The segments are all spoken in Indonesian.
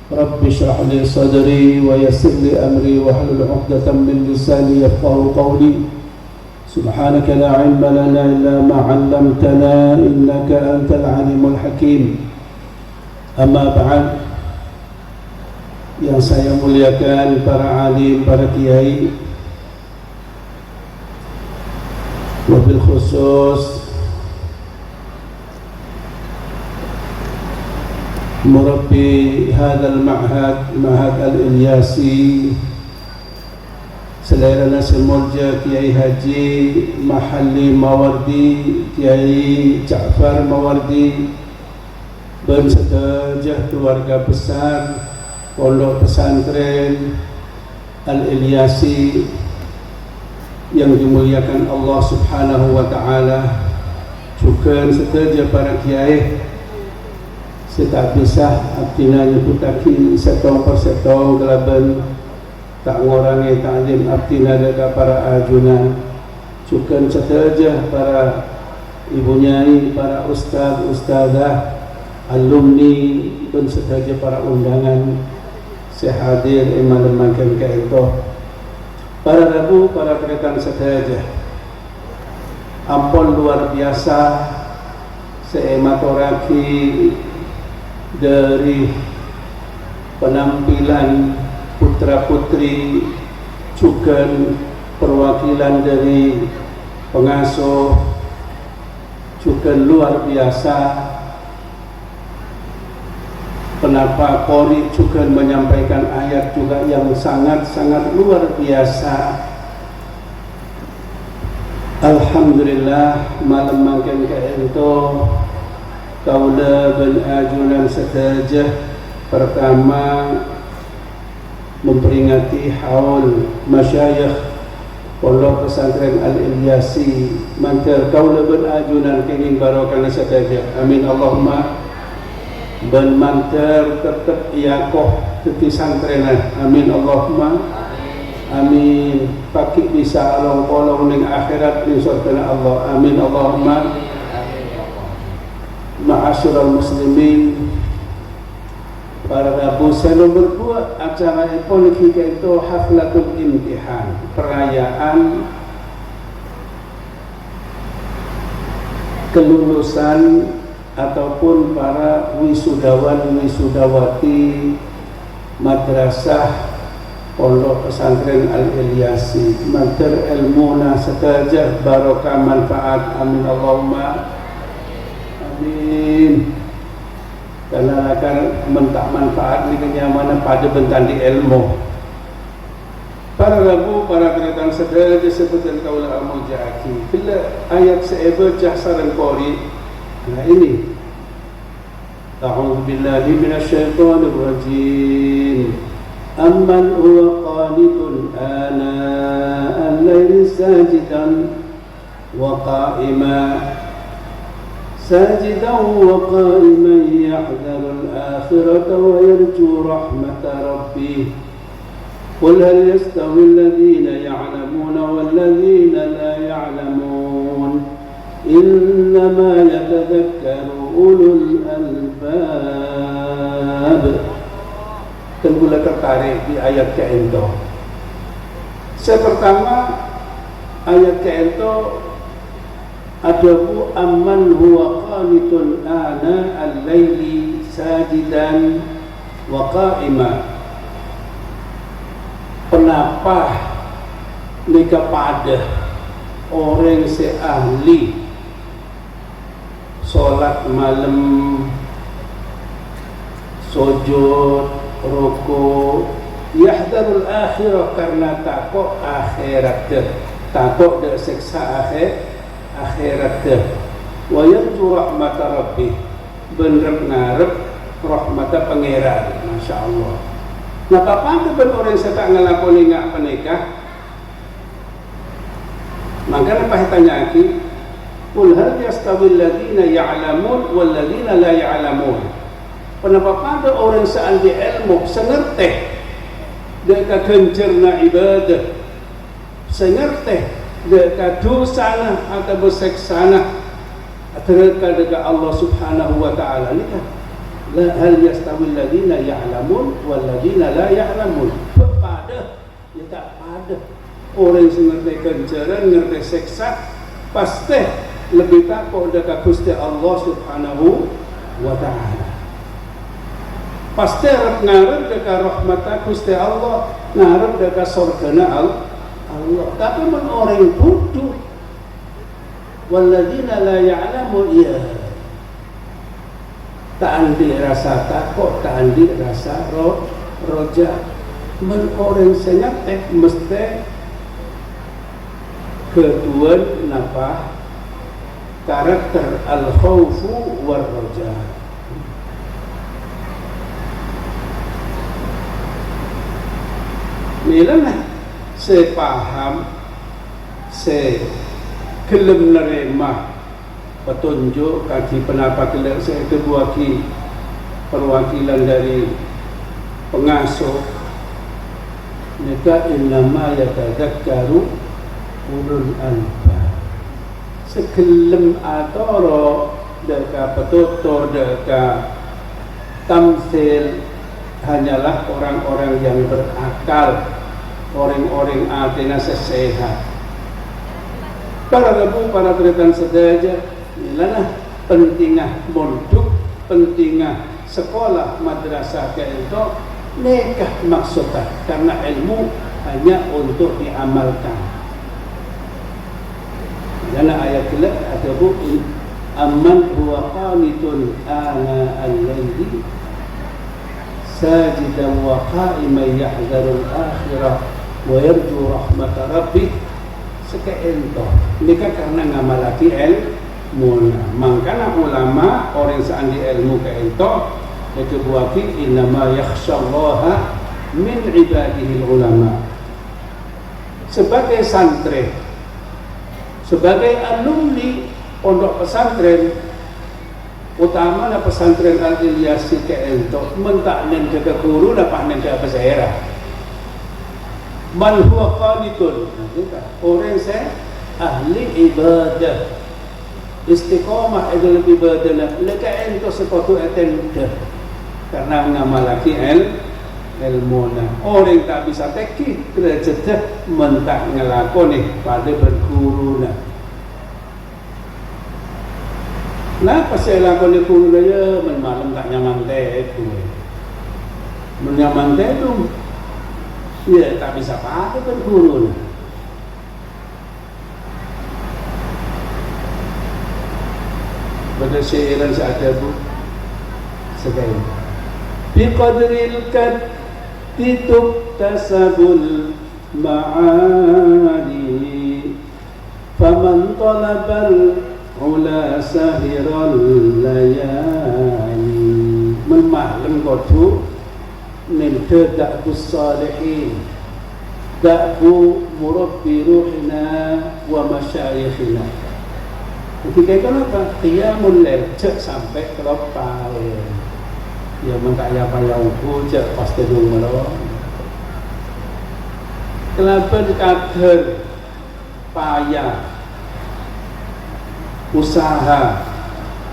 رب اشرح لي صدري ويسر لي أمري واحلل عقدة من لساني يفقهوا قولي سبحانك لا علم لنا إلا ما علمتنا إنك أنت العليم الحكيم. أما بعد, yang saya muliakan para alim, para kiai, wabil khusus murabbi hadal ma'had al-Ilyasi, Saudara Semurja Kiai Haji Mahalli Mawardi, Kiai Ja'far Mawardi, berserta keluarga besar Pondok Pesantren Al-Ilyasi yang dimuliakan Allah Subhanahu wa Ta'ala, juga serta para kiai setak pisah abdina nyebutaki setong persetong kelaban tak ngorangi ta'lim abdina dekat para ajunan, juga serta para ibu nyai, para ustaz, ustazah, alumni, dan serta para undangan sehadir iman makan itu, para rabu, para rekan sedaja, ampun luar biasa seematoraki dari penampilan putra putri, juga perwakilan dari pengasuh, juga luar biasa. Kenapa Qori juga menyampaikan ayat juga yang sangat-sangat luar biasa. Alhamdulillah, malam makin itu kaula ben ajunan sedaja pertama memperingati haul masyayikh Pondok Pesantren Al-Ilyasi, mantar kaula ben ajunan kenging barokah sedaja. Amin Allahumma. Ben mantar tetap iakoh teti santrenan. Amin Allahumma amin. Pakik bisa along kolong ning akhirat ning surga Allah. Amin Allahumma. Ma'asyiral muslimin, para rabu saya nomor 2 acara politik itu haflatul imtihan, perayaan kelulusan ataupun para wisudawan wisudawati madrasah Pondok Pesantren Al-Ilyasi, mater ilmuna setajah barokah manfaat. Amin Allahumma amin. Karena akan mentak manfaat ni kenyamanan pada bentan di ilmu. Para rabu, para keretan sedaja seperti kaulah al-mujaki bila ayat se'eba jahsaran Qori. Nah ini, A'udzu billahi minasyaitonir rajim. Amman huwa qanitun ana al-laili sajidan wa qa'iman yahdharul akhirata wa yarju rahmata rabbih. Qul hal yastawi alladhina ya'lamuna wal ladhina la ya'lamun. Innama yatadhakkaru ulul albab. Tentulah tertarik di ayat ke-ento. Pertama ayat ke-ento ada bu amman huwa qanitun ana al-laili sajidan wa qa'ima. Kenapa ni kepada orang seahli solat malam, sujud, rukuk, yahdharul akhirah, karena takut akhirat, takut dari siksa akhirat, wa yarju rahmata rabbih, bener ngarep rahmata pangeran. Masya Allah. Nah kapan tu orang yang tak ngelakoni ngak penikah, maka apa tanya lagi? Qul hal yastawi alladhina ya'lamun wal ladhina la ya'lamun. Kenapa pada orang seandi ilmu sengerteh deka kencerna ibadah, sengerteh deka dosana atau berseksana terhadap Allah Subhanahu wa taala ni kan. La hal yastawil ladina ya'lamun wal ladina la ya'lamun. Pada ya tak pada orang yang ngerti kencaran, ngerti seksa, pasti lebih takut dekat Gusti Allah Subhanahu wa taala. Pasti ngarep dekat rahmat Gusti Allah, ngarep dekat surgana Allah. Tapi men orang bodoh, waladina la ya'lamun, ya tak andi rasa takut, tak andi rasa roja. Men orang senyatek mesti kedua napa karakter al-khawfu war-roja. Inilah saya paham, saya kelem nerima petunjuk kaki pendapat saya kebuaki perwakilan dari pengasuh. Mereka innama yatadzakkaru ulul albab. Sekelem atoro deka petutur deka tamsil hanyalah orang-orang yang berakal, orang-orang artinya sesehat. Para rebu, para tretan sedaja, inilah pentingnya mondok, pentingnya sekolah madrasah itu nekah maksudnya, karena ilmu hanya untuk diamalkan. Dalam ayat kelak ada buku amman huwa qanitun ana al-layli sajidan wa qa'iman yahzarul akhirah wa yarju rahmat rabbih. Sekeento mereka karena ngamalaki ilmu. Makanya ulama orang seandi ilmu keento itu buaki innama yakhsyallaha min ibadihi ulama. Sebagai santri, sebagai alumni pondok pesantren, utamanya pesantren Al-Ilyasi keento mentak nen ke guru dapat nen ke pesera. Man huwa qanitun, orang saya ahli ibadah, istiqamah adalah ibadah. Leka ento sepatu atender karena mengamalaki ilmu. Orang tak bisa teki kerja mentak ngelakoni pada berguru. Kenapa saya lakoni guru dia malam tak nyaman teh itu, menyaman teh itu. Ya, tak bisa pakai berguru. Pada syairan seada bu sekali. Biqadril kaddi tuktasabul ma'ani faman talabal ula sahiral layani. Memaklum kotu Nilta da'bu salihin, da'bu murabbi ruhina wa masyayikhina. Ketika itu apa? Qiyamul lail, cek sampai ke lopal. Ya mengkaya-kayauku, cek pasti dulu. Kelaban kader, payah, usaha,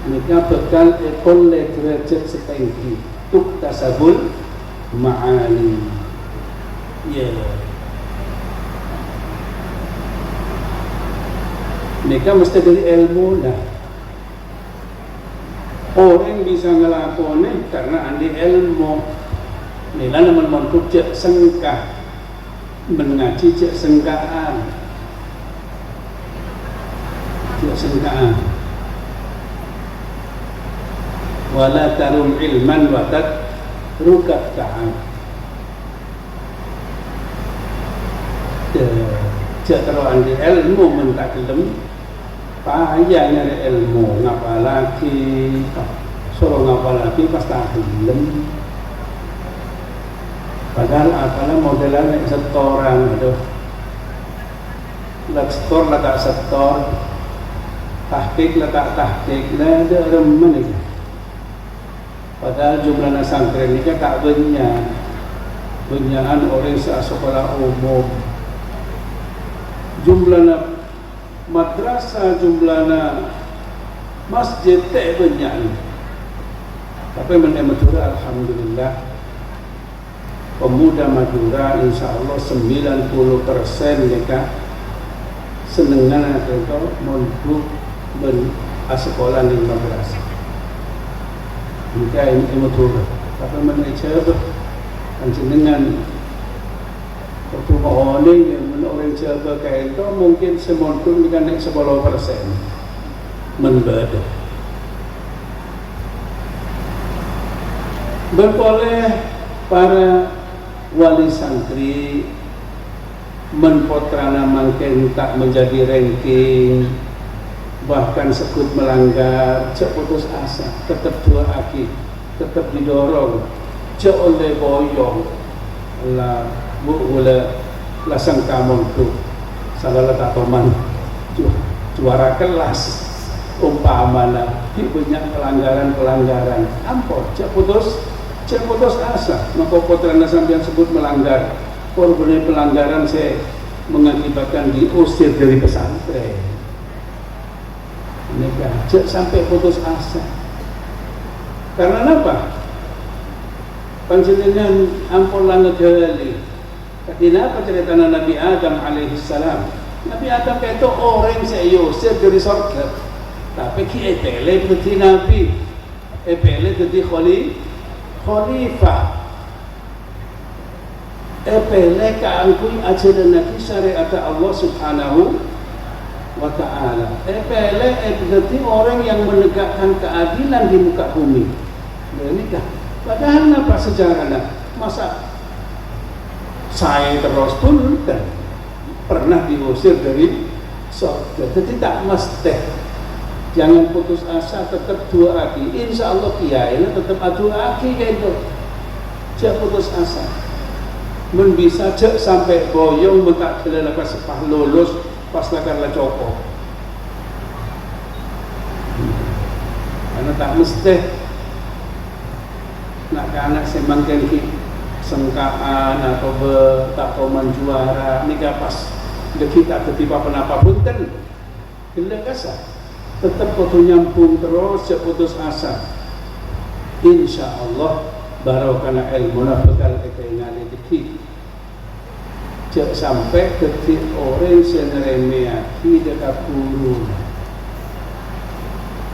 mereka bekal ekol derajat setinggi, tuk tasabul ma'ani. Ya, mereka mesti dari ilmu dah. Orang bisa ngelakoni karena andi ilmu. Nila naman mantuk cek sengkah, mengaji cek sengkaan, cek sengkaan. Wala tarum ilman watat rukat ta'am. Cek teruan di ilmu mentaklem payah nyari ilmu ngapalaki suruh ngapalaki pas taklem. Padahal apalah modelan setoran aduh lak setor lah tak setor, tahqiq lah tak tahqiq, lah ada remen itu. Padahal jumlah santri ini kan tak banyak, banyakan orang sekolah umum. Jumlah madrasah, jumlah masjid tak banyak. Tapi Madura alhamdulillah pemuda Madura insya Allah 90% mereka senengan atau mondok sekolah di madrasah. Mereka ini Madura. Tapi mencoba dengan waktu orang yang orang coba kayak itu mungkin semondok dengan 10% membeda. Berboleh para wali santri menpotrana mungkin tak menjadi ranking, bahkan sekut melanggar, cek putus asa, tetap dua aki, tetap didorong, cek oleh boyong lah boleh lasang kamu tu salah tak toman juara kelas umpamana banyak pelanggaran ampun cek putus asa maka putrana sampean sebut melanggar korban pelanggaran saya mengakibatkan diusir dari pesantren ini kan cek sampai putus asa karena apa panjenengan ampun langit gali kenapa cerita Nabi Adam alaihissalam Nabi Adam itu orang saya usir dari surga tapi ki epele berarti Nabi epele jadi khalifah epele keangkui ajaran Nabi syariat Allah subhanahu wa ta'ala epele berarti orang yang menegakkan keadilan di muka bumi menikah padahal apa sejarahnya masa saya terus pun dan pernah diusir dari surga jadi tak mesti jangan putus asa tetap dua aki insya Allah kiai tetap dua aki gitu jangan putus asa men bisa cek sampai boyong mentak kelelakan sepah lulus pas lakan copok karena tak mesti nak ke anak semangkan sengkaan atau tak koman juara nikah pas kita ketiba penapa punten gila kasar tetap kudu nyambung terus putus asa insya Allah barokana ilmu bakal kekengan rezeki cek sampai ketik orang seneremeaki dekat guru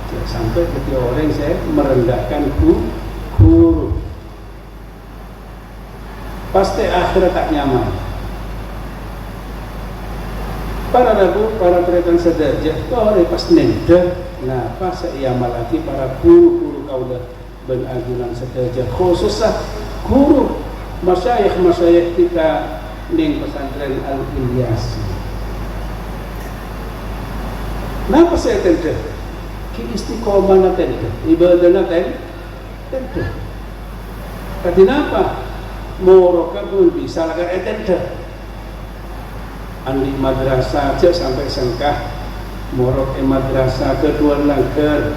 cek sampai ketik orang saya merendahkan guru pasti akhirat tak nyaman. Para rabu, para tretan sederajat, kau pas nender, nah pas iamal lagi para guru kaulah benagunan sederajat, khususnya guru masyayikh kita ning pesantren Al-Ilyasi. Napa saya tender? Ki istiqomah na tender, ibadah na tender. Kenapa? Morokan pun bisa lakukan tender. Andi madrasah aja sampai sengkah morok madrasah kedua langgar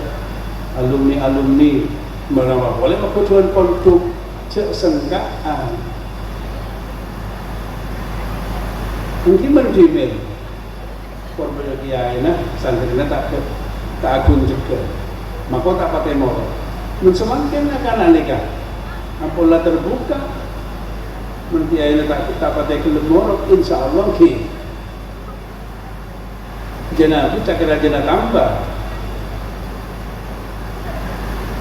alumni merawat boleh kedua pondok cek sengkaan mungkin mendimel korban kiai nah santrina tak agung juga maka tak pakai morok semakin akan nikah ampun terbuka kiai tak pakai kelem morok insya Allah ki jenah itu cakap jenah tambah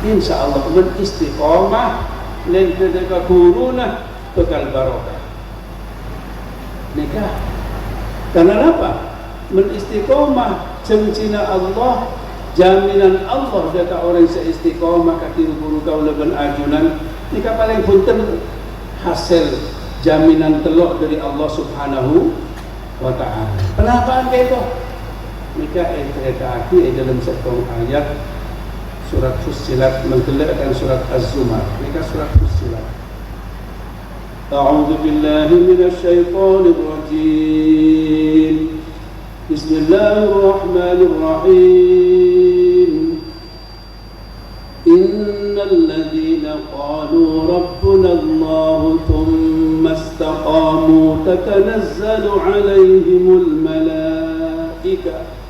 insya Allah istiqomah dan ketika guru nah bekal barokah nikah karena apa istiqomah cina Allah jaminan Allah data orang seistiqomah kaki guru kau leban ajunan nikah paling punten hasil jaminan telok dari Allah subhanahu wa ta'ala kenapa itu nikah cerita aki dalam satu ayat surat Fussilat menggelakkan surat Az-Zumar nikah surat Fussilat A'udzu billahi minasy syaithanir rajim Bismillahirrahmanirrahim Innal ladzina qalu rabbuna Allah thumma istaqamu tatanazzalu 'alaihimul malaikah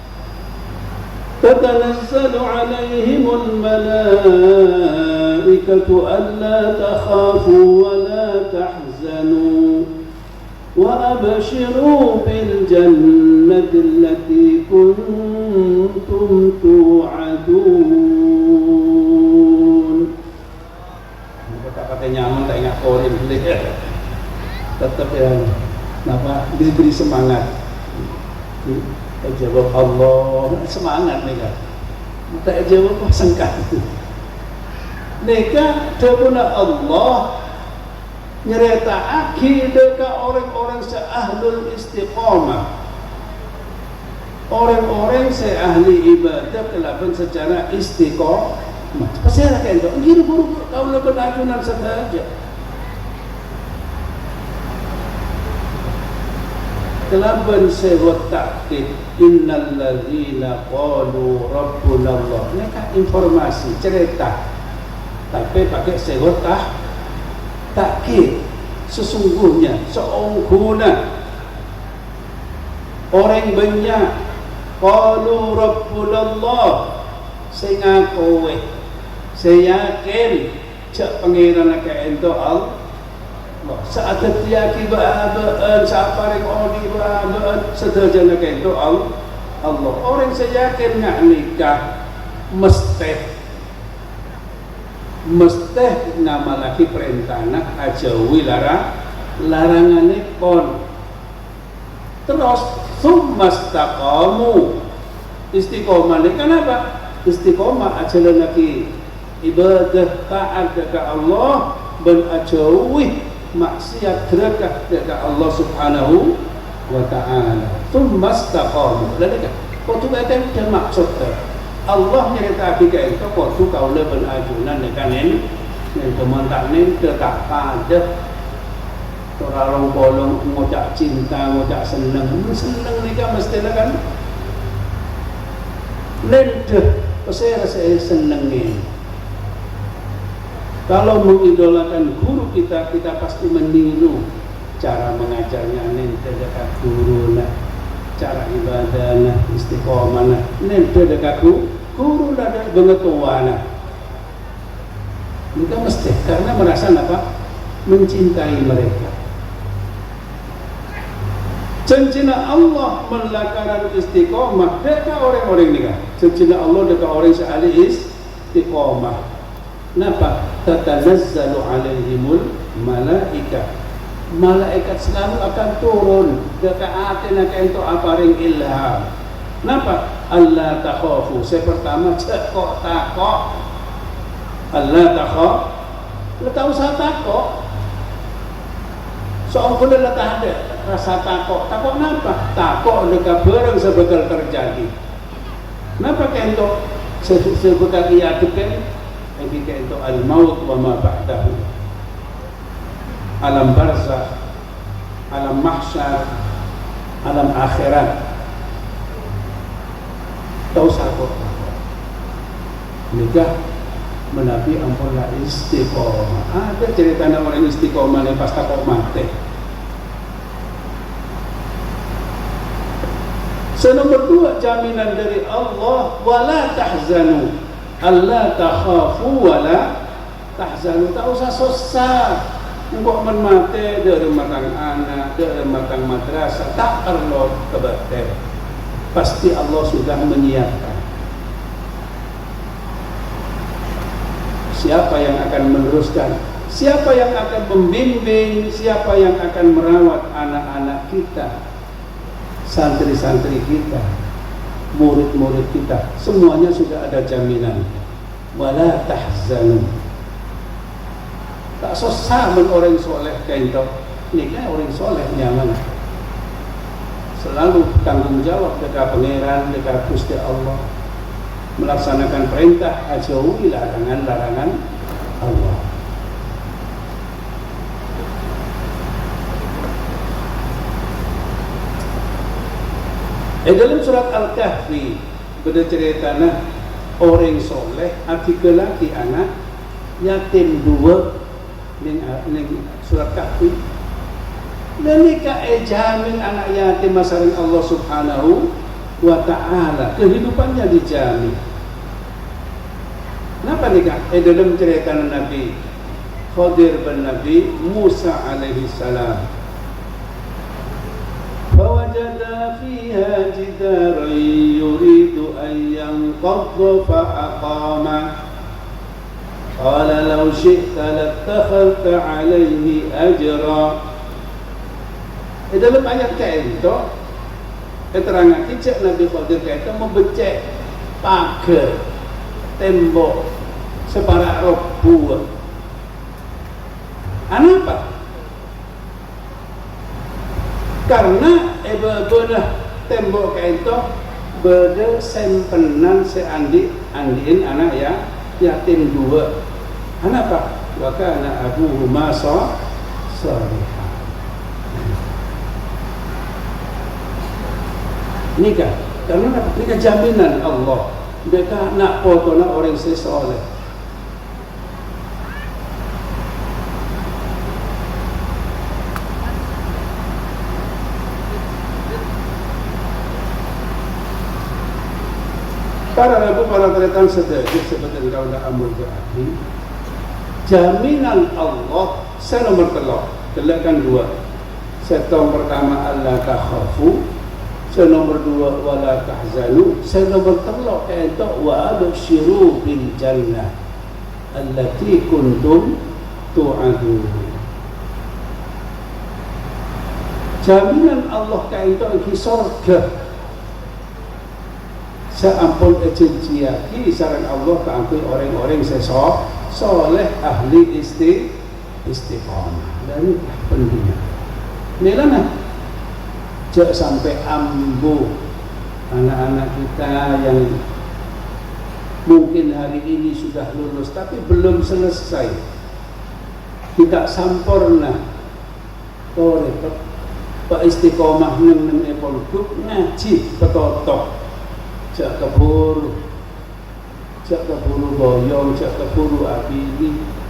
تتنزل عليهم الملائكة malaikatu alla takhafu wa la tahzanu wa abshiru bil jannati allati kuntum tu'adun. Kata-kata nyaman tak ingat korin tetap ya, kenapa diberi semangat. Jawab Allah semangat mereka. Tak jawab sengkat. Mereka dapuna Allah nyerita akidah ke orang-orang seahlul istiqamah, orang-orang seahli ibadah kelapan secara istiqamah. Pasti ada kayak itu. Gini buruk kau lebih acunan saja. Kelaban sewat takkid innal ladzina qalu rabbuna Allah. Ini kan informasi cerita, tapi pakai sewat takkid. Sesungguhnya seungguna orang banyak qalu rabbuna Allah, saya ngaku saya yakin cak pangeran kayak itu Allah. Saat tiaki ba'aba'an, saat paling odi ba'aba'an, sederhana kayak itu Allah. Orang saya yakin nggak nikah mesti nama laki perintahnya ajawi larangannya kon. Terus summastaqamu istiqomah ini kenapa? Istiqomah ajalan laki ibadah taat kepada Allah dan ajawi maksiat dekat dekat Allah Subhanahu wa ta'ala. Summastaqamu. Lalu kan kau tu ada maksud Allah nyerita kita itu kau tu kau lebih ajunan dengan ini yang teman-teman ini tak pada orang bolong ngocak cinta ngocak senang ni kan mestilah kan lendeh saya rasa senang ni. Kalau mengidolakan guru kita pasti meniru cara mengajarnya nente dekat guru nah, cara ibadah nah, istiqomah nah, nente dekat guru lah dan pengetahuan nah. Kita mesti karena merasa apa? Mencintai mereka. Cincina Allah melakaran istiqomah dekat orang-orang ni kan. Cincina Allah dekat orang seahli istiqomah. Kenapa? Tatanazzalu alaihimul malaikat. Malaikat selalu akan turun dekat hati nak untuk aparing ilham. Kenapa? Allah takhafu. Saya pertama cekok takok. Allah takhaf. Letak usah takok. Soal boleh letak ada rasa takok. Takok kenapa? Takok dekat barang sebekal terjadi. Kenapa kentok sebekal iadukan? Ketika itu al-maut wa ma ba'dahu, alam barzakh, alam mahsyar, alam akhirat. Tahu satu nikah menabi ampunlah istiqomah. Ada cerita orang istiqomah yang pas takut mati. Nomor dua jaminan dari Allah wala tahzanu. Allah takhafu wala tahzanu. Tak usah susah. Engkau menmati dari matang anak, dari matang madrasah, tak perlu kebatin. Pasti Allah sudah menyiapkan. Siapa yang akan meneruskan? Siapa yang akan membimbing? Siapa yang akan merawat anak-anak kita? Santri-santri kita, murid-murid kita, semuanya sudah ada jaminan. Wala tahzanu. Tak susah men orang soleh kain tok. Ini kan orang soleh nyaman. Selalu tanggung jawab dekat pangeran, dekat Gusti Allah. Melaksanakan perintah, jauhi larangan-larangan Allah. Dalam surat Al-Kahfi bercerita orang soleh, artikel lagi anak yatim dua ini surat Kahfi. Dan nikah jamin anak yatim masaring Allah Subhanahu wa ta'ala, kehidupannya dijamin. Kenapa nikah? Dalam cerita Nabi Khadir bin Nabi Musa alaihi salam, fawajada fiha jidaran yuridu an yanqadha fa'aqama qala law syi'ta lattakhadhta alaihi ajra. Dalam ayat itu keterangan kicak Nabi Khadir itu membecek pagar tembok separak robuan. Kenapa? Karena bedah tembok itu beda sempenan andiin anak ya yatim dua. Kenapa? Maka anak Abu Humasa salihah. Nikah, karena nikah jaminan Allah. Mereka nak potona orang sesoleh. Para rabu para terletan sedekah seperti kaulah amul jahil. Jaminan Allah saya nomor telakkan dua. Setong pertama Allah takhafu, saya nomor dua wala tahzanu, saya nomor telok itu wa abshiru bil jannah allati kuntum tu'adun. Jaminan Allah itu di surga. Seampun ejenjiaki sarang Allah keampun orang-orang sesok soleh ahli istiqomah. Dan pentingnya nilainya jangan sampai ambu anak-anak kita yang mungkin hari ini sudah lulus tapi belum selesai, tidak sampurna. Repot Pak istiqomah neng eponduk ngaji petotok, jak keburu boyong, jak keburu abili.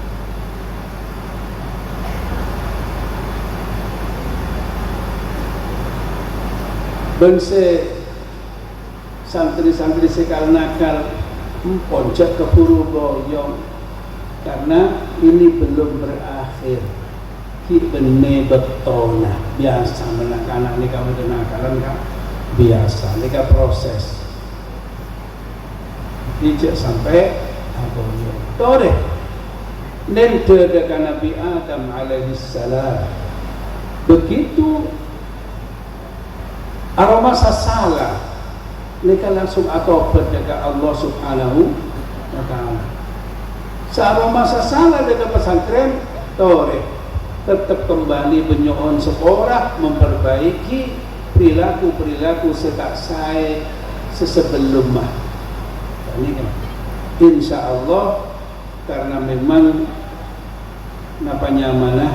Bangsa santri-santri sekal nakal poncak keburu boyong karena ini belum berakhir. Kibene betona biasa anak-anak ni kamu nakalan kan biasa, ni proses. Tidak sampai aboyo. Tore nente dekat Nabi Adam alaihi salam begitu aroma salah mereka langsung atobat dekat Allah subhanahu wa ta'ala. Searoma salah dekat pesantren tore tetap kembali benyoon sekolah memperbaiki perilaku setak saya sesebelum mah. Ini kan insya Allah karena memang napanya mana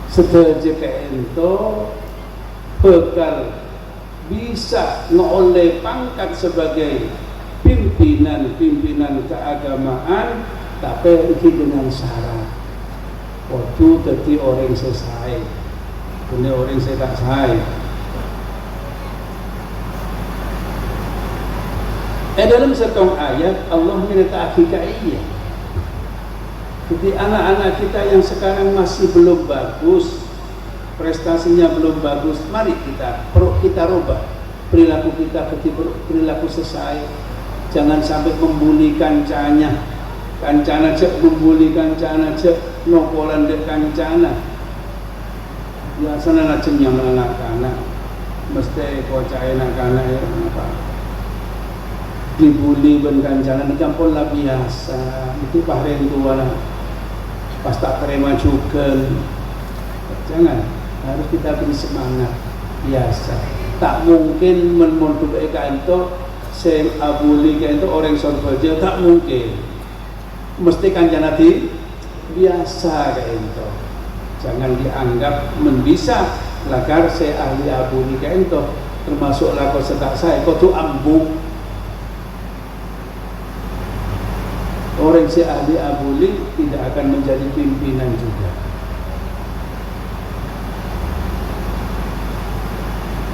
sederajat itu bekal bisa ngoleh pangkat sebagai pimpinan keagamaan, tapi dengan syarat waktu jadi orang selesai, ini orang saya tak selesai. Dalam satu ayat Allah minta akikaiyah. Jadi anak-anak kita yang sekarang masih belum bagus, prestasinya belum bagus, mari kita rubah perilaku kita, perilaku selesai. Jangan sampai membuli kancana cek membuli kancana cek nokolan dek kancana. Biasanya nacem yang anak-anak mesti kocai anak-anak ya apa dibuli ben kancana ni kampung lah biasa. Itu pahren tua lah pas tak terima juga. Jangan, harus kita beri semangat biasa. Tak mungkin menmontuk itu sem abuli itu orang sorbaja, tak mungkin. Mesti kancana di biasa kayak itu. Jangan dianggap menbisa lagar saya ahli abuli kayak itu, termasuk laku setak saya kau tu ambu. Orang si ahli abuli tidak akan menjadi pimpinan juga.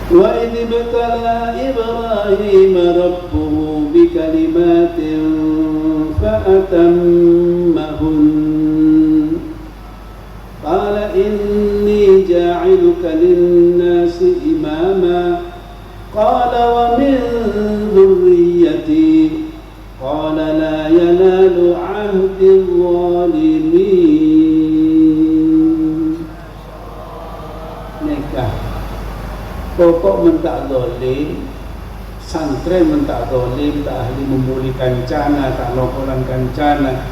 Wa idh ibtala Ibrahim rabbuhu bikalimatin fa'atammahun qala inni ja'iluka lin-nasi imama qala wa min dhurriyyati qala la yanalu 'ahdi adh-dhalimin. Nikah pokok mentak dolim, santren mentak dolim, tak ahli memuli kancana, tak lokolan kancana,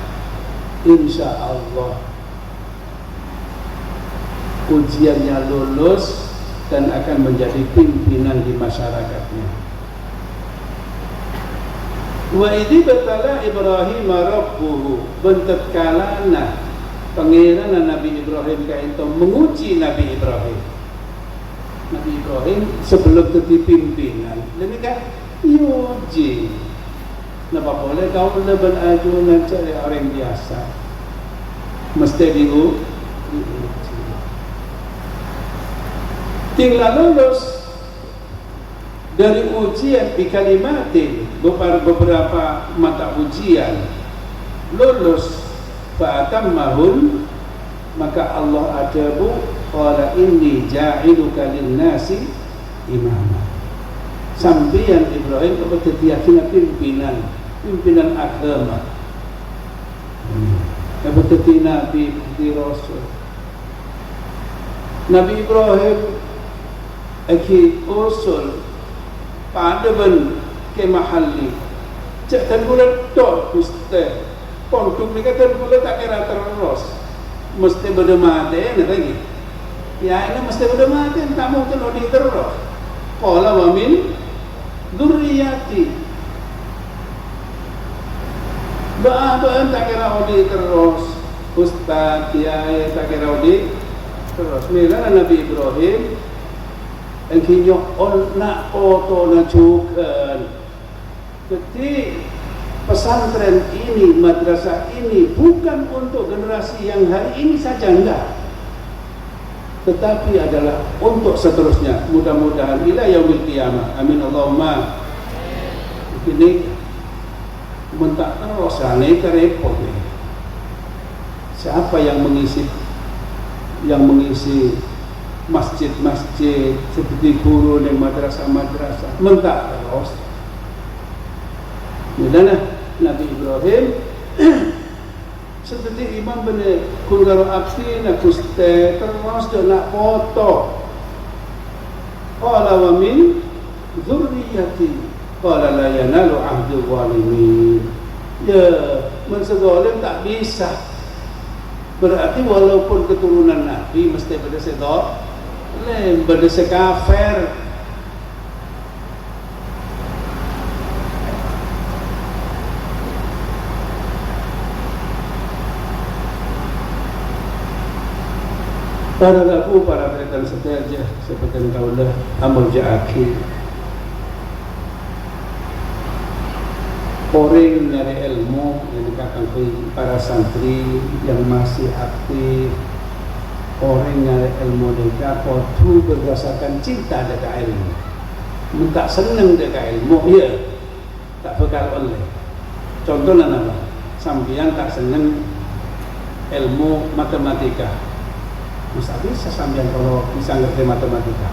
insya Allah ujiannya lulus dan akan menjadi pimpinan di masyarakatnya. Wa idh ibtala Ibrahim rabbuhu, bentet kalana pangeran Nabi Ibrahim kaito menguji Nabi Ibrahim. Nabi Ibrahim sebelum jadi pimpinan, ini kan yuji. Napa boleh kau leban ajunan cari orang biasa, mesti diuji. Tinggal lulus dari ujian di kalimatin, beberapa mata ujian lulus, fa'atammahun, maka Allah adabu qala inni ja'iluka lin-nasi imama. Sampeyan Ibrahim kepada keyakinan pimpinan agama. Kepada nabi, di rasul. Nabi Ibrahim aki usul pada ben ke mahalli. Cak tan bulan dot mesti. Pondok ni kata bulan tak kira terus. Mesti berdemade lagi. Ya ini mesti udah mati, tak mungkin odi terus. Qala wa min dzurriyyati. Ba'an tak kira odi terus. Ustaz, kiai tak kira odi terus. Mila Nabi Ibrahim engkinya nak foto na juga. Jadi pesantren ini, madrasah ini bukan untuk generasi yang hari ini saja, enggak, tetapi adalah untuk seterusnya, mudah-mudahan ila yaumil qiyamah. Amin Allahumma. Ini mentak terus ane repot nih. Siapa yang mengisi masjid-masjid seperti guru dan madrasah-madrasah mentak terus. Mudahlah Nabi Ibrahim seperti imam benar kulgaro aksi nak kuste terus nak foto. Qala wa min dzurriyyati qala la yanalu ahdi zalimin. Ya, mensegolim tak bisa. Berarti walaupun keturunan Nabi mesti berdasar berdasar kafir. Para laku, para rekan setia seperti kaulah amal ja'aki. Orang nyari ilmu yang dikatakan para santri yang masih aktif, orang nyari ilmu mereka itu berdasarkan cinta dengan ilmu. Minta senang dengan ilmu, ya tak bekal oleh. Contohnya apa? Sambian tak senang ilmu matematika. Masa bisa sambian kalau bisa ngerti matematika.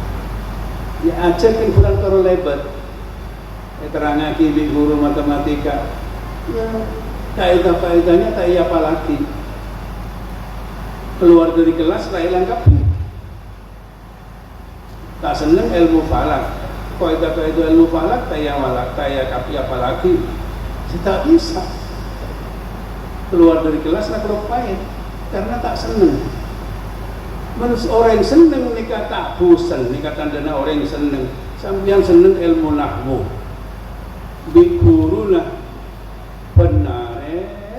Ya ajarkan kurang terlalu lebat. Terangnya kini guru matematika. Ya, kaidah-kaidahnya tak iya apa lagi. Keluar dari kelas tak lengkapi. Tak seneng ilmu falak. Kaidah-kaidah ilmu falak tak iya kapi apa lagi. Tak bisa. Keluar dari kelas tak kelupain karena tak seneng. Menurut orang yang seneng nikah tak bosan, nikah tandana orang yang seneng. Sampai yang seneng ilmu nahwu. Bikuruna benar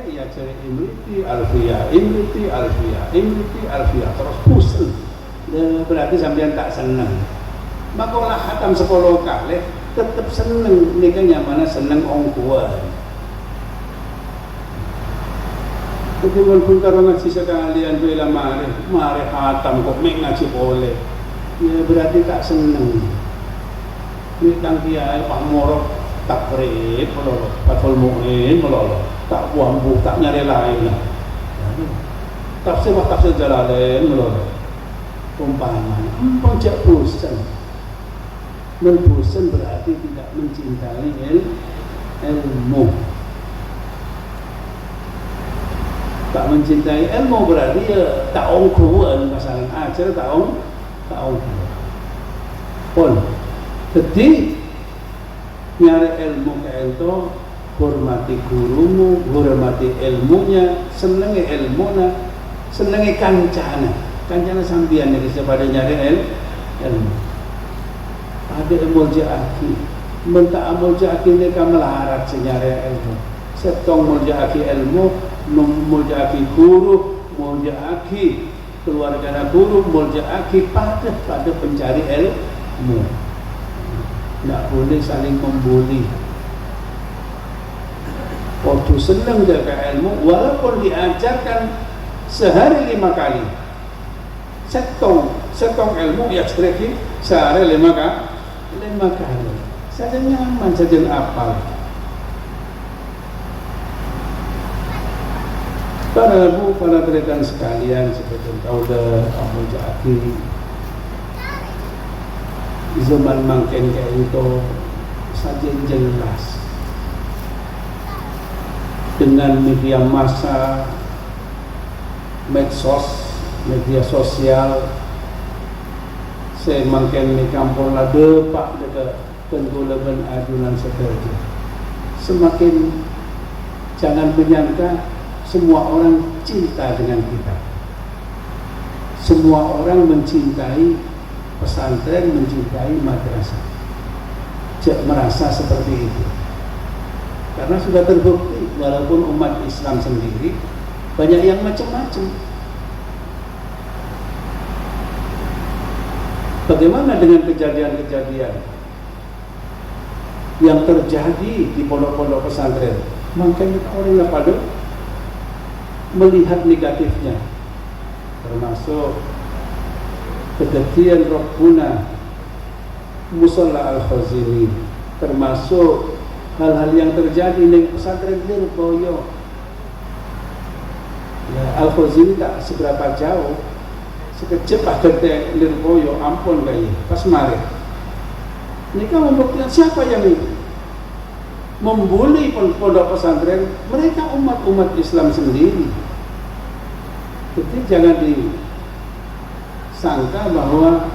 ya cari imriti alfiyah terus bosan. Berarti sampai tak seneng. Maka olah hatam sekolah kali tetap seneng nikahnya mana seneng ongkuan. Jadi walaupun kalau ngaji sekalian bila mari hatam kok mek ngaji boleh, ya berarti tak seneng. Mitang kiai Pak Morok takrib melolo, Fathul Mu'in melolo, tak buambu, tak nyari lain lah. Tafsir Jalalain melolo. Umpama, jak bosan. Bosan berarti tidak mencintai ilmu. Tak mencintai ilmu berarti ya tak ongkuan masalah ajar tak ongkuan. Pun, jadi nyari ilmu ke ento, hormati gurumu, hormati ilmunya, senengi ilmunya, senengi kancana sambian yang pada nyari ilmu. Ada ilmu jaki, minta amul jaki mereka melarat senyari ilmu. Setong muljaki ilmu, muljaki guru, muljaki keluarga guru, muljaki pada pencari ilmu. Tidak boleh saling membuli. Waktu senang jaga ilmu, walaupun diajarkan sehari 5 kali. Setong ilmu ya sedikit sehari 5 kali. Saja nyaman, saja apal. Para rekan sekalian, seperti kauda Abu Jaki, zaman mangken kayak itu saja jelas dengan media massa, medsos, media sosial. Saya mangken di kampung lade pak dekat penggulaban adunan sekerja. Semakin jangan menyangka semua orang cinta dengan kita. Semua orang mencintai pesantren, mencintai madrasah. Jangan merasa seperti itu. Karena sudah terbukti walaupun umat Islam sendiri banyak yang macam-macam. Bagaimana dengan kejadian-kejadian yang terjadi di pondok-pondok pesantren? Makanya orang pada melihat negatifnya, termasuk kejadian Rabbuna Musalla Al-Khazini, termasuk hal-hal yang terjadi di pesantren Lirboyo. Ya, Al-Khazini tak seberapa jauh, sekejap agak Lirboyo, ampun bayi, pas mari. Ini kan membuktikan siapa yang membuli pondok pesantren, mereka umat Islam sendiri. Jadi jangan disangka bahwa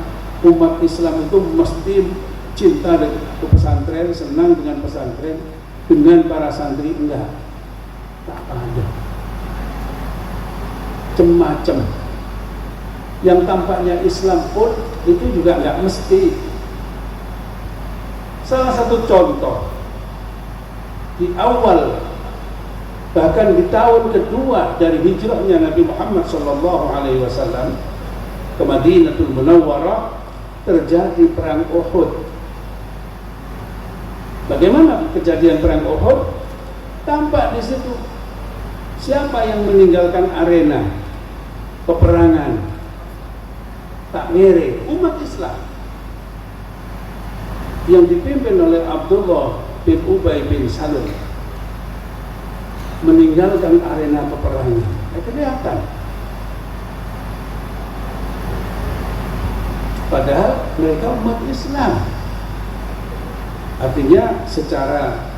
umat Islam itu mesti cinta ke pesantren, senang dengan pesantren, dengan para santri. Enggak, tak ada. Macam-macam. Yang tampaknya Islam pun itu juga enggak mesti. Salah satu contoh, di awal bahkan di tahun kedua dari hijrahnya Nabi Muhammad SAW ke Madinatul Munawwarah terjadi perang Uhud. Bagaimana kejadian perang Uhud? Tampak di situ siapa yang meninggalkan arena peperangan, tak ngere, umat Islam yang dipimpin oleh Abdullah bin Ubay bin Salul meninggalkan arena peperangan. Kelihatan. Padahal mereka umat Islam. Artinya secara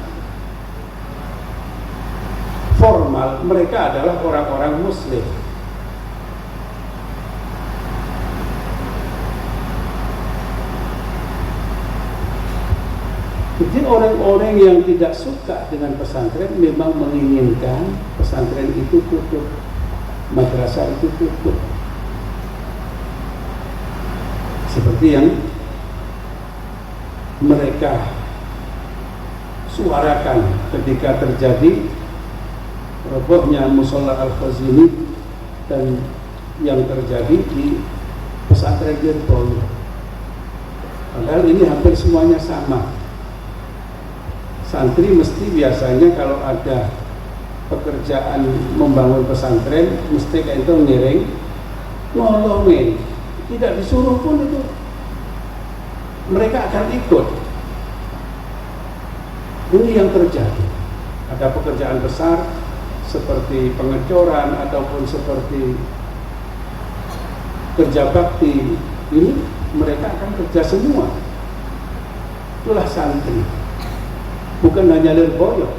formal mereka adalah orang-orang Muslim. Jadi orang-orang yang tidak suka dengan pesantren memang menginginkan pesantren itu tutup, madrasah itu tutup. Seperti yang mereka suarakan ketika terjadi robohnya Musalla Al-Khazini dan yang terjadi di pesantren Lirboyo. Padahal ini hampir semuanya sama. Santri mesti biasanya kalau ada pekerjaan membangun pesantren mesti kayak itu ngiring nolongin, tidak disuruh pun itu mereka akan ikut. Ini yang terjadi. Ada pekerjaan besar seperti pengecoran ataupun seperti kerja bakti, ini mereka akan kerja semua. Itulah santri, bukan hanya lerboyo.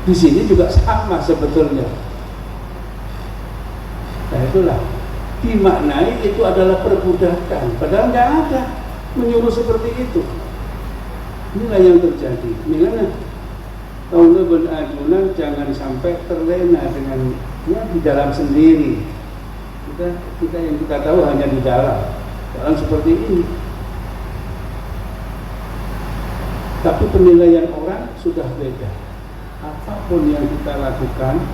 Di sini juga sama sebetulnya. Nah itulah dimaknai itu adalah perbudakan, padahal nggak ada menyuruh seperti itu. Inilah yang terjadi. Inilah kaula ben ajunan jangan sampai terlena dengan ya di dalam sendiri. Kita yang kita tahu hanya di dalam seperti ini. Tapi penilaian orang sudah beda. Apapun yang kita lakukan,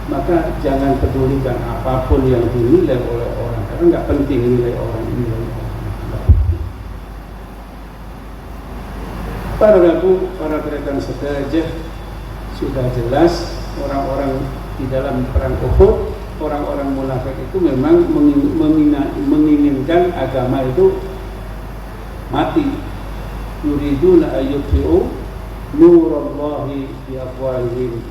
maka jangan pedulikan apapun yang dinilai oleh orang, karena nggak penting nilai orang ini. Para rabu, para rekan sederajat, sudah jelas orang-orang di dalam perang Uhud, orang-orang munafik itu memang menginginkan agama itu mati. Yuriduna ayyutfi'u nurallahi bi afwahihim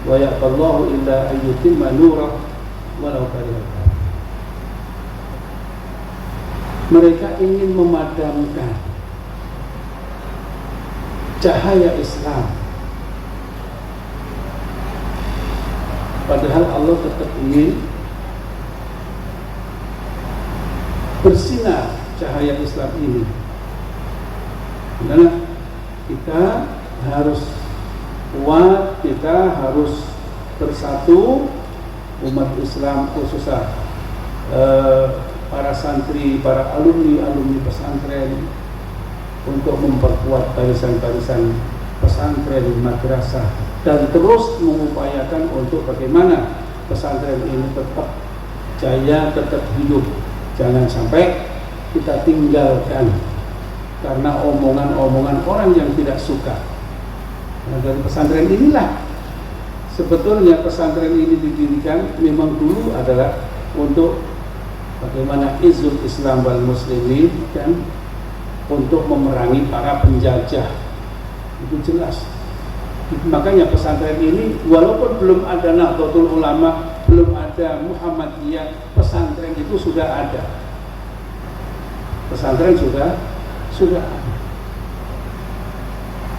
wa yaqallahu illa ayyutimma nurah walau karihal kafirun. Mereka ingin memadamkan cahaya Islam, padahal Allah tetap ingin bersinar cahaya Islam ini. Karena kita harus kuat, kita harus bersatu, umat Islam khususnya para santri, para alumni pesantren, untuk memperkuat barisan-barisan pesantren madrasah dan terus mengupayakan untuk bagaimana pesantren ini tetap jaya, tetap hidup. Jangan sampai kita tinggalkan karena omongan-omongan orang yang tidak suka. Nah, dari pesantren inilah sebetulnya pesantren ini didirikan memang dulu adalah untuk bagaimana izzul Islam wal muslimin dan untuk memerangi para penjajah. Itu jelas. Makanya pesantren ini walaupun belum ada Nahdlatul Ulama, belum ada Muhammadiyah, pesantren itu sudah ada. Pesantren sudah ada.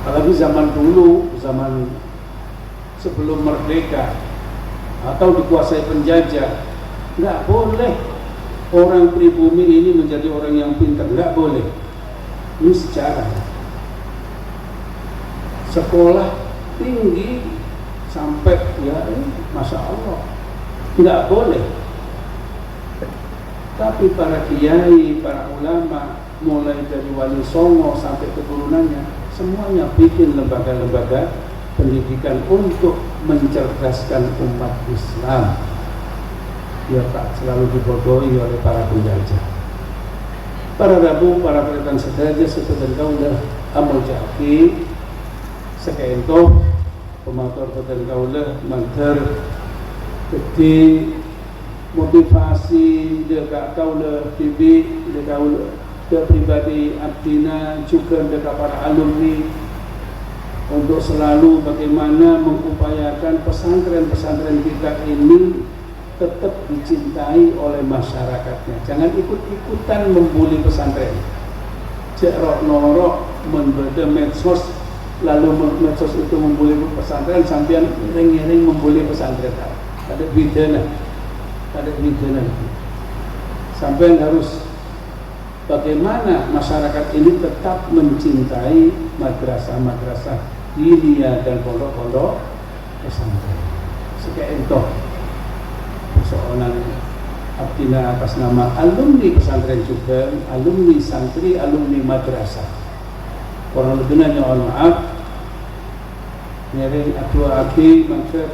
Apalagi zaman dulu, zaman sebelum merdeka atau dikuasai penjajah, nggak boleh orang pribumi ini menjadi orang yang pintar, nggak boleh. Ini sejarah. Sekolah tinggi sampai ya masya Allah nggak boleh. Tapi para kiai, para ulama, mulai dari Wali Songo sampai keturunannya, semuanya bikin lembaga-lembaga pendidikan untuk mencerdaskan umat Islam biar tak selalu dibodohi oleh para penjajah. Para rabu, para rekan sederajat sesudah kaulah amal jaki sekento pematur badan kaulah mantar jadi motivasi dekat kaulah bibi dekat kaulah pribadi abdina juga dekat para alumni untuk selalu bagaimana mengupayakan pesantren-pesantren kita ini tetap dicintai oleh masyarakatnya. Jangan ikut-ikutan membuli pesantren. Cerok norok membeda medsos, lalu medsos itu membuli pesantren, sampai ring-ring membuli pesantren. Ada bidana. Sampai harus bagaimana masyarakat ini tetap mencintai madrasah-madrasah diniyah dan pondok-pondok pesantren. Sekian itu persoalan abdina atas nama alumni pesantren juga, alumni santri, alumni madrasah. Kurang lebihnya mohon maaf. Nyering adua abdi maka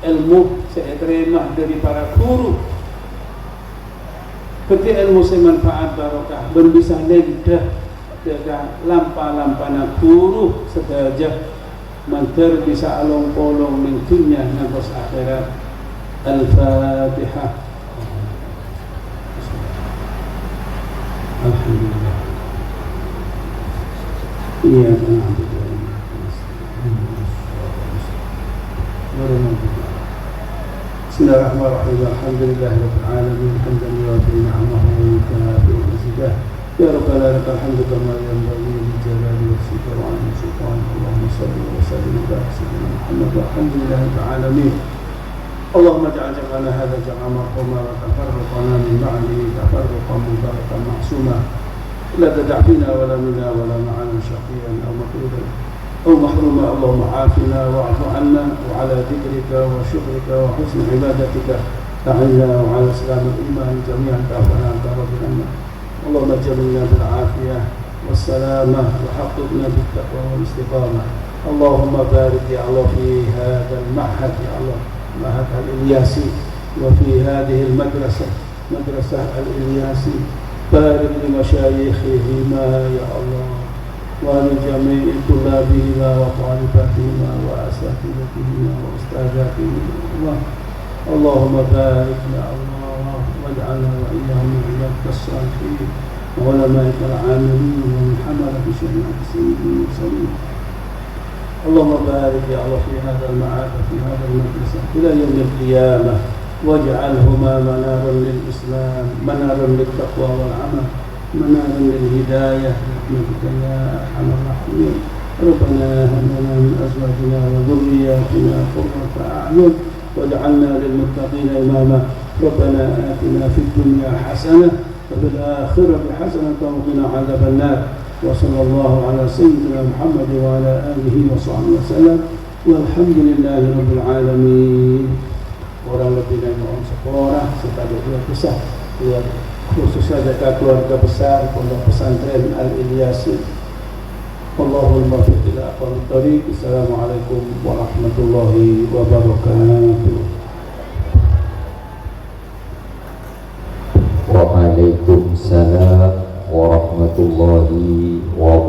ilmu saya terima dari para guru. Ketika ilmu saya manfaat barokah, berbisa nedah jaga lampa-lampana guru sedajah manter bisa along-polong ning dunya ngantos akhirat. Al-Fatihah. Alhamdulillah. إياك نعبد وإياك نستعين بسم الله الرحمن الرحيم الحمد لله رب العالمين حمدا يوافي نعمه ويكافئ مزيده يا ربنا لك الحمد كما ينبغي لجلال وجهك وعظيم سلطانك اللهم صل وسلم وبارك على سيدنا محمد والحمد لله رب العالمين اللهم اجعل جمعنا هذا جمعا مرحوما وتفرقنا من بعده تفرقا مباركا معصوما لا تدع فينا ولا منا ولا معنا شقيا او مطرودا او محروما اللهم عافنا واعف عنا وعلى ذكرك وشكرك وحسن عبادتك اعنا وعلى سلام الايمان جميعا تعفنا انت رب العالمين اللهم اجعلنا بالعافيه والسلامه وحققنا بالتقوى والاستقامه اللهم بارك يا الله في هذا المعهد يا الله معهد الإلياسي وفي هذه المدرسة مدرسة الإلياسي بارك لمشايخهما يا الله ولجميع طلابهما وطالباتهما وأساتذتهما وأستاذاتهما اللهم بارك يا الله واجعلنا وإياهم من عبادك الصالحين وعلمائك العاملين ومن حملة شريعة سيدنا المرسلين اللهم بارك يا الله في هذا المعهد وفي هذا المدرسة إلى يوم القيامة واجعلهما منارا للإسلام منارا للتقوى والعمل منارا للهداية برحمتك يا أرحم الراحمين ربنا هب لنا من أزواجنا وذرياتنا قرة أعين واجعلنا للمتقين إماما ربنا آتنا في الدنيا حسنة وفي الآخرة حسنة وقنا عذاب النار وصلى الله على سيدنا محمد وعلى آله وصحبه وسلم والحمد لله رب العالمين. Orang lebih dari orang sekolah serta dua besar khususnya dekat keluarga besar Pondok Pesantren Al-Ilyasi. Allahul muwaffiq ila aqwamit thoriq. Assalamualaikum warahmatullahi wabarakatuh. Waalaikumsalam warahmatullahi wabarakatuh.